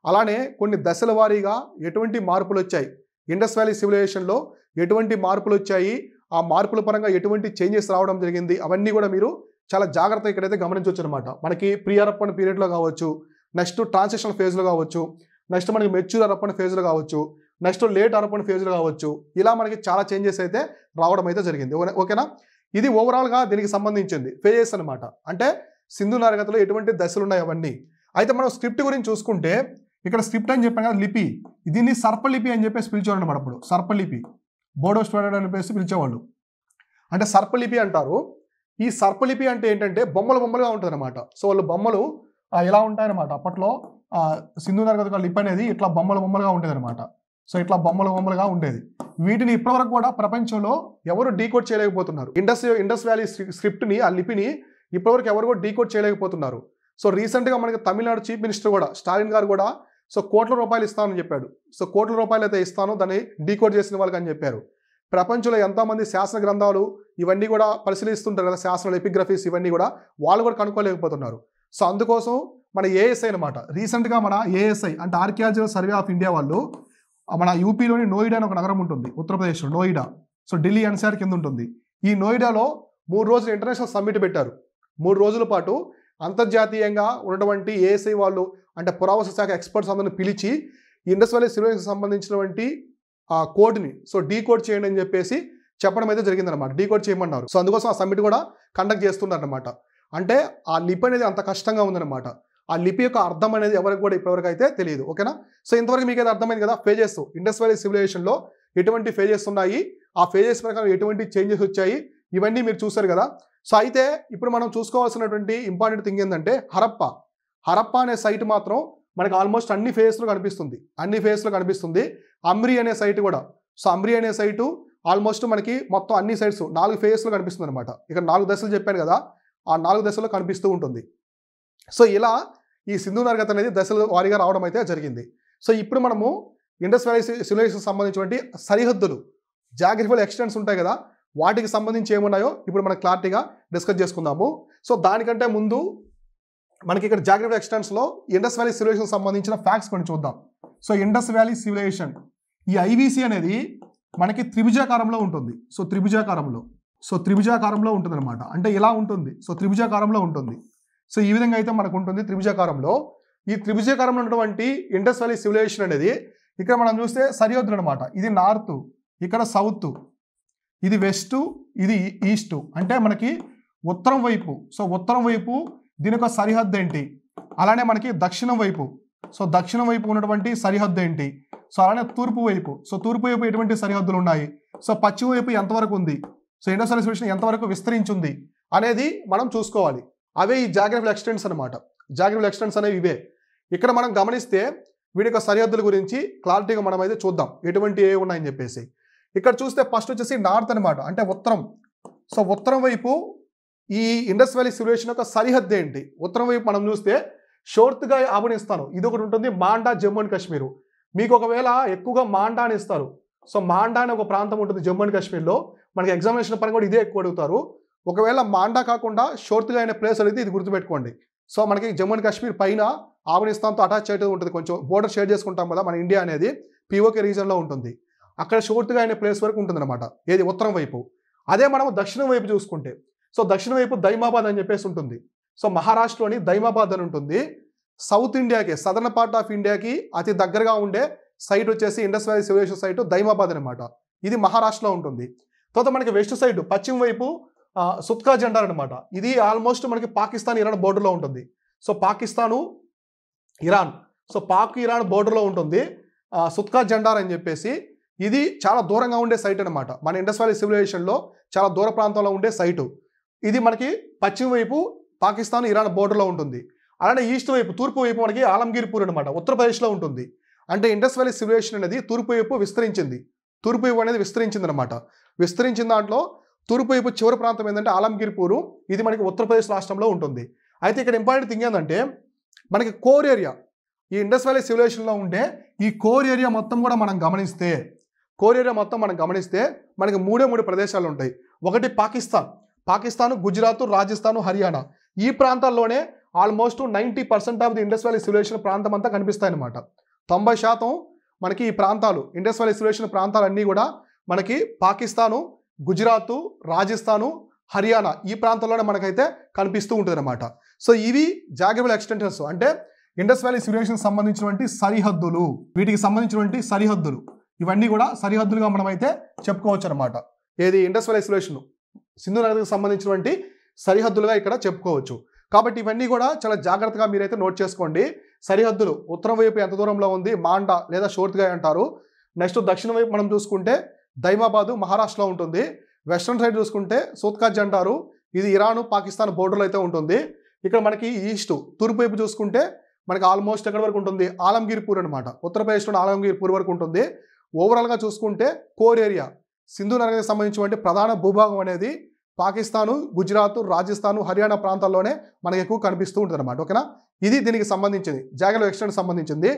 అలానే కొన్ని దశల వారీగా ఎటువంటి మార్పులు వచ్చాయి, ఇండస్ వ్యాలీ సివిలైజేషన్లో ఎటువంటి మార్పులు వచ్చాయి, ఆ మార్పుల పరంగా ఎటువంటి చేంజెస్ రావడం జరిగింది, అవన్నీ కూడా మీరు చాలా జాగ్రత్తగా ఇక్కడైతే గమనించవచ్చు అనమాట. మనకి ప్రీ హరప్పన్ పీరియడ్లో కావచ్చు, నెక్స్ట్ ట్రాన్సిషనల్ ఫేజ్లో కావచ్చు, నెక్స్ట్ మనకి మెచ్యూర్ హరప్పన్ ఫేజ్లో కావచ్చు, నెక్స్ట్ లేట్ హరప్పన్ ఫేజ్లో కావచ్చు, ఇలా మనకి చాలా చేంజెస్ అయితే రావడం అయితే జరిగింది. ఓకేనా, ఇది ఓవరాల్గా దీనికి సంబంధించింది ఫేజెస్ అనమాట. అంటే సింధు నాగరికతలో ఎటువంటి దశలు ఉన్నాయి అవన్నీ. అయితే మనం స్క్రిప్ట్ గురించి చూసుకుంటే ఇక్కడ స్క్రిప్ట్ అని చెప్పాను కదా, లిపి, దీన్ని సర్పలిపి అని చెప్పేసి పిలిచేవాడు అనమాట. అప్పుడు సర్పలిపి, బోడో స్టాండర్డ్ అని చెప్పేసి పిలిచేవాళ్ళు. అంటే సర్పలిపి అంటారు. ఈ సర్పలిపి అంటే ఏంటంటే బొమ్మలుగా ఉంటుంది అనమాట. సో వాళ్ళు బొమ్మలు ఎలా ఉంటాయన్నమాట. అప్పట్లో సింధు నాగరికత లిపి అనేది ఇట్లా బొమ్మలుగా ఉండేది అనమాట. సో ఇట్లా బొమ్మలుగా ఉండేది. వీటిని ఇప్పటివరకు కూడా ప్రపంచంలో ఎవరు డీకోడ్ చేయలేకపోతున్నారు. ఇండస్ వ్యాలీ స్క్రిప్ట్ని, ఆ లిపిని ఇప్పటివరకు ఎవరు కూడా డీకోడ్ చేయలేకపోతున్నారు. సో రీసెంట్గా మనకి తమిళనాడు చీఫ్ మినిస్టర్ కూడా స్టాలిన్ గారు కూడా సో ₹1,00,00,000 ఇస్తానని చెప్పాడు. సో ₹1,00,00,000 అయితే ఇస్తాను దాన్ని డీకోడ్ చేసిన వాళ్ళకి అని చెప్పారు. ప్రపంచంలో ఎంతోమంది శాసన గ్రంథాలు ఇవన్నీ కూడా పరిశీలిస్తుంటారు కదా, శాసనాలు, ఎపిగ్రఫీస్, ఇవన్నీ కూడా వాళ్ళు కూడా కనుక్కోలేకపోతున్నారు. సో అందుకోసం మన ఏఎస్ఐ అనమాట, రీసెంట్గా మన ఏఎస్ఐ అంటే ఆర్కియాలజికల్ సర్వే ఆఫ్ ఇండియా వాళ్ళు మన యూపీలోని నోయిడా అని ఒక నగరం ఉంటుంది, ఉత్తరప్రదేశ్లో నోయిడా. సో ఢిల్లీ ఎన్సీఆర్ కింద ఉంటుంది. ఈ నోయిడాలో 3 రోజులు ఇంటర్నేషనల్ సమ్మిట్ పెట్టారు. 3 రోజుల పాటు అంతర్జాతీయంగా ఉన్నటువంటి ఏఎస్ఐ వాళ్ళు అంటే పురావస్తు శాఖ ఎక్స్పర్ట్స్ అందరిని పిలిచి ఇండస్ వ్యాలీ సివిలైజేషన్కి సంబంధించినటువంటి ఆ కోడ్ని సో డీకోడ్ చేయండి అని చెప్పేసి చెప్పడం అయితే జరిగిందనమాట. డీకోడ్ చేయమన్నారు. సో అందుకోసం ఆ సమ్మిట్ కూడా కండక్ట్ చేస్తున్నారనమాట. అంటే ఆ లిపి అనేది అంత కష్టంగా ఉందన్నమాట. ఆ లిపి యొక్క అర్థం అనేది ఎవరికి కూడా ఇప్పటివరకు అయితే తెలియదు. ఓకేనా, సో ఇంతవరకు మీకు అయితే అర్థమైంది కదా ఫేజెస్, ఇండస్ వ్యాలీ సివిలైజేషన్లో ఎటువంటి ఫేజెస్ ఉన్నాయి, ఆ ఫేజెస్ ప్రకారం ఎటువంటి చేంజెస్ వచ్చాయి, ఇవన్నీ మీరు చూసారు కదా. సో అయితే ఇప్పుడు మనం చూసుకోవాల్సినటువంటి ఇంపార్టెంట్ థింగ్ ఏంటంటే హరప్పా అనే సైట్ మాత్రం మనకి ఆల్మోస్ట్ అన్ని ఫేజ్లో కనిపిస్తుంది. అమ్రి అనే సైట్ కూడా. సో అమ్రి అనే సైటు ఆల్మోస్ట్ మనకి మొత్తం అన్ని సైట్స్ 4 ఫేజ్లో కనిపిస్తుంది అనమాట. ఇక్కడ 4 దశలు చెప్పాను కదా, ఆ 4 దశల్లో కనిపిస్తూ ఉంటుంది. సో ఇలా ఈ సింధు నాగరికత అనేది దశల వారీగా రావడం అయితే జరిగింది. సో ఇప్పుడు మనము ఇండస్ వ్యాలీ సివిలైజేషన్ సంబంధించినటువంటి సరిహద్దులు, జాగ్రఫికల్ ఎక్స్టెంట్స్ ఉంటాయి కదా, వాటికి సంబంధించి ఏమున్నాయో ఇప్పుడు మనం క్లారిటీగా డిస్కస్ చేసుకుందాము. సో దానికంటే ముందు మనకి ఇక్కడ జాగ్రఫికల్ ఎక్స్టెంట్స్లో ఇండస్ వ్యాలీ సివిలైజేషన్ సంబంధించిన ఫ్యాక్ట్స్ కొన్ని చూద్దాం. సో ఇండస్ వ్యాలీ సివిలైజేషన్ ఈ ఐవీసీ అనేది మనకి త్రిభుజాకారంలో ఉంటుంది. సో త్రిభుజాకారంలో ఉంటుంది అనమాట. అంటే ఇలా ఉంటుంది. సో త్రిభుజాకారంలో ఉంటుంది. సో ఈ విధంగా అయితే మనకు ఉంటుంది త్రిభుజాకారంలో. ఈ త్రిభుజాకారంలో ఉన్నటువంటి ఇండస్ వ్యాలీ సివిలైజేషన్ అనేది ఇక్కడ మనం చూస్తే సరిహద్దులు అనమాట. ఇది నార్త్, ఇక్కడ సౌత్, ఇది వెస్ట్, ఇది ఈస్ట్. అంటే మనకి ఉత్తరం వైపు, సో ఉత్తరం వైపు దీని యొక్క సరిహద్దు ఏంటి, అలానే మనకి దక్షిణం వైపు, సో దక్షిణం వైపు ఉన్నటువంటి సరిహద్దు ఏంటి, సో అలానే తూర్పు వైపు, సో తూర్పు వైపు ఎటువంటి సరిహద్దులు ఉన్నాయి, సో పశ్చిమ వైపు ఎంతవరకు ఉంది, సో ఇండస్ వ్యాలీ సివిలైజేషన్ ఎంతవరకు విస్తరించింది అనేది మనం చూసుకోవాలి. అవే ఈ జాగ్రఫికల్ ఎక్స్టెంట్స్ అనమాట. జాగ్రఫికల్ ఎక్స్టెంట్స్ అనేవి ఇవే. ఇక్కడ మనం గమనిస్తే వీడి యొక్క సరిహద్దుల గురించి క్లారిటీగా మనం అయితే చూద్దాం ఎటువంటి ఏ ఉన్నాయని చెప్పేసి. ఇక్కడ చూస్తే ఫస్ట్ వచ్చేసి నార్త్ అనమాట, అంటే ఉత్తరం. సో ఉత్తరం వైపు ఈ ఇండస్ వ్యాలీ సివిలైజేషన్ యొక్క సరిహద్దు ఏంటి? ఉత్తరం వైపు మనం చూస్తే షోర్త్గా ఆఫ్ఘనిస్తాను ఇది ఒకటి ఉంటుంది, మాండా జమ్మూ అండ్ కాశ్మీర్. మీకు ఒకవేళ ఎక్కువగా మాండా అని ఇస్తారు. సో మాండా అనే ఒక ప్రాంతం ఉంటుంది జమ్మూ అండ్ కాశ్మీర్లో. మనకి ఎగ్జామినేషన్ పరంగా కూడా ఇదే ఎక్కువ అడుగుతారు. ఒకవేళ మాండా కాకుండా షోర్త్గా అయిన ప్లేస్ అనేది ఇది గుర్తుపెట్టుకోండి. సో మనకి జమ్మూ అండ్ కాశ్మీర్ పైన ఆఫ్ఘనిస్తాన్తో అటాచ్ అయితే ఉంటుంది, కొంచెం బోర్డర్ షేర్ చేసుకుంటాం కదా మన ఇండియా అనేది, పిఓకే రీజన్లో ఉంటుంది. అక్కడ షోర్త్గా అయిన ప్లేస్ వరకు ఉంటుంది అనమాట, ఏది ఉత్తరం వైపు. అదే మనం దక్షిణం వైపు చూసుకుంటే, సో దక్షిణ వైపు దైమాబాద్ అని చెప్పేసి ఉంటుంది. సో మహారాష్ట్రలోని దైమాబాద్ అని ఉంటుంది. సౌత్ ఇండియాకి, సదర్న్ పార్ట్ ఆఫ్ ఇండియాకి అతి దగ్గరగా ఉండే సైట్ వచ్చేసి Indus valley civilization site Daimabad అనమాట. ఇది మహారాష్ట్రలో ఉంటుంది. తర్వాత మనకి వెస్ట్ సైడ్ పశ్చిమ వైపు సుత్కా జెండార్ అనమాట. ఇది ఆల్మోస్ట్ మనకి పాకిస్తాన్ ఇరాన్ బోర్డర్లో ఉంటుంది. So Pakistan Iran, so Pak Iran బోర్డర్లో ఉంటుంది సుత్కా జెండార్ అని చెప్పేసి. ఇది చాలా దూరంగా ఉండే సైట్ అనమాట, మన ఇండస్ వ్యాలీ సివిలైజేషన్లో చాలా దూర ప్రాంతంలో ఉండే సైటు. ఇది మనకి పశ్చిమ వైపు పాకిస్తాన్ ఇరాన్ బోర్డర్లో ఉంటుంది. అలానే ఈస్ట్ వైపు, తూర్పు వైపు మనకి ఆలంగీర్పూర్ అనమాట, ఉత్తరప్రదేశ్లో ఉంటుంది. అంటే ఇండస్ వ్యాలీ సివిలైజేషన్ అనేది తూర్పు వైపు విస్తరించింది. తూర్పు వైపు అనేది విస్తరించింది అనమాట. విస్తరించిన దాంట్లో తూర్పు వైపు చివరి ప్రాంతం ఏంటంటే ఆలంగీర్పూరు, ఇది మనకి ఉత్తరప్రదేశ్ రాష్ట్రంలో ఉంటుంది. అయితే ఇక్కడ ఇంపార్టెంట్ థింగ్ ఏంటంటే మనకి కోర్ ఏరియా, ఈ ఇండస్ వ్యాలీ సివిలైజేషన్లో ఉండే ఈ కోర్ ఏరియా మొత్తం కూడా మనం గమనిస్తే, మనకి మూడు ప్రదేశాలు ఉంటాయి. ఒకటి పాకిస్తాన్, గుజరాత్, రాజస్థాన్, హర్యానా. ఈ ప్రాంతాల్లోనే almost 90% of the Indus valley civilization ప్రాంతం అంతా కనిపిస్తాయి అనమాట. 90% మనకి ఈ ప్రాంతాలు, ఇండస్ వ్యాలీ సివిలైజేషన్ ప్రాంతాలన్నీ కూడా మనకి పాకిస్తాను, గుజరాత్, రాజస్థాను, హర్యానా ఈ ప్రాంతాల్లోనే మనకైతే కనిపిస్తూ ఉంటుంది అనమాట. సో ఇవి జాగ్రబుల్ ఎక్స్టెన్షన్స్, అంటే ఇండస్ వ్యాలీ సివిలైజేషన్ సంబంధించినటువంటి సరిహద్దులు, వీటికి సంబంధించినటువంటి సరిహద్దులు, ఇవన్నీ కూడా సరిహద్దులుగా మనం అయితే చెప్పుకోవచ్చు అనమాట. ఏది ఇండస్ వ్యాలీ సివిలైజేషన్ సింధు నదికి సంబంధించినటువంటి సరిహద్దులుగా ఇక్కడ చెప్పుకోవచ్చు. కాబట్టి ఇవన్నీ కూడా చాలా జాగ్రత్తగా మీరైతే నోట్ చేసుకోండి. సరిహద్దులు ఉత్తరం వైపు ఎంత దూరంలో ఉంది, మాండా లేదా షోర్త్గా అంటారు. నెక్స్ట్ దక్షిణ వైపు మనం చూసుకుంటే దైమాబాదు మహారాష్ట్రలో ఉంటుంది. వెస్ట్రన్ సైడ్ చూసుకుంటే సుత్కా జెండారు, ఇది ఇరాను పాకిస్తాన్ బోర్డర్లో అయితే ఉంటుంది. ఇక్కడ మనకి ఈస్ట్ తూర్పు వైపు చూసుకుంటే మనకి ఆల్మోస్ట్ ఎక్కడి వరకు ఉంటుంది, ఆలంగీర్పూర్ అనమాట, ఉత్తరప్రదేశ్లో ఆలంగీర్పూర్ వరకు ఉంటుంది. ఓవరాల్గా చూసుకుంటే కోర్ ఏరియా, సింధు నదికి సంబంధించినటువంటి ప్రధాన భూభాగం అనేది పాకిస్తాను, గుజరాత్, రాజస్థాన్, హర్యానా ప్రాంతాల్లోనే మనకి ఎక్కువ కనిపిస్తూ ఉంటుంది అనమాట. ఓకేనా, ఇది దీనికి సంబంధించింది, జాగ్రత్త ఎక్స్టెంట్ సంబంధించింది.